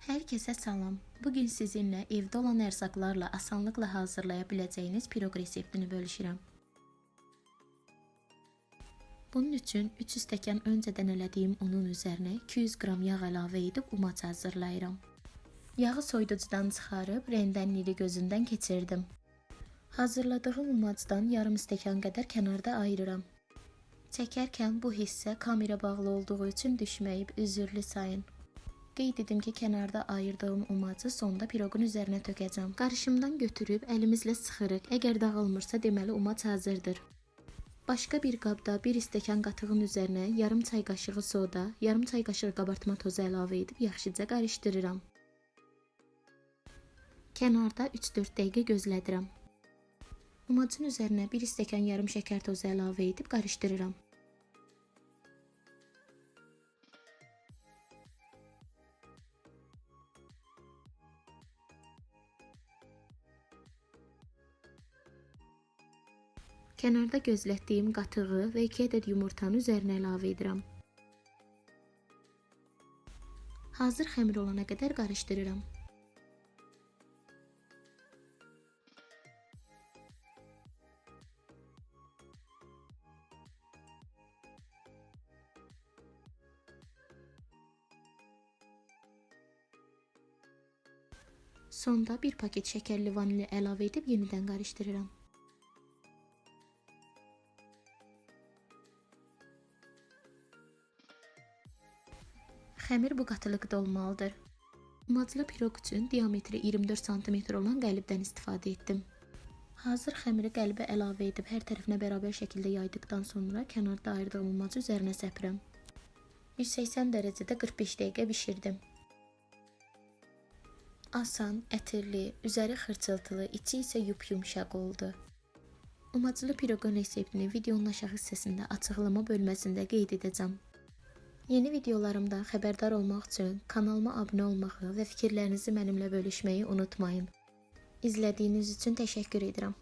Herkese salam. Bugün sizinle evde olan erzaklarla asanlıkla hazırlayabileceğiniz pirog reseptini bölüşürəm. Bunun üçün 3 stəkan öncədən elədiyim unun üzərinə 200 qram yağ əlavə edib umaç hazırlayıram. Yağı soyuducudan çıxarıb rendənlili gözündən keçirdim. Hazırladığım umacdan yarım stəkan qədər kənarda ayırıram. Çəkərkən bu hissə kamera bağlı olduğu üçün düşməyib üzürlü sayın. Qeyd edim ki, kənarda ayırdığım umacı sonda piroqun üzərinə tökəcəm. Qarışımdan götürüb əlimizlə sıxırıq. Əgər dağılmırsa deməli umac hazırdır. Başqa bir qabda 1 stəkan qatığın üzərinə yarım çay qaşığı soda, yarım çay qaşığı qabartma tozu əlavə edib yaxşıca qarışdırıram. Kənarda 3-4 dəqiqə gözlədirəm. Umacın üzərinə 1 stəkan yarım şəkər tozu əlavə edib qarışdırıram. Kənarda gözlətdiyim qatığı və 2 ədəd yumurtanı üzərinə əlavə edirəm. Hazır xəmir olana qədər qarışdırıram. Sonda 1 paket şəkərli vanilya əlavə edib yenidən qarışdırıram. Xəmir bu qatılıqda olmalıdır. Umaclı piroq üçün diametri 24 cm olan qəlibdən istifadə etdim. Hazır xəmiri qəlbə əlavə edib hər tərəfinə bərabər şəkildə yaydıqdan sonra kənarda ayırdığım umacı üzərinə səpirəm. 180 dərəcədə 45 dəqiqə bişirdim. Asan, ətirli, üzəri xırçıltılı, içi isə yumşaq oldu. Umaclı piroqun reseptini videonun aşağı hissəsində açıqlama bölməsində qeyd edəcəm. Yeni videolarımdan xəbərdar olmaq üçün kanalıma abunə olmağı və fikirlərinizi mənimlə bölüşməyi unutmayın. İzlədiyiniz üçün təşəkkür edirəm.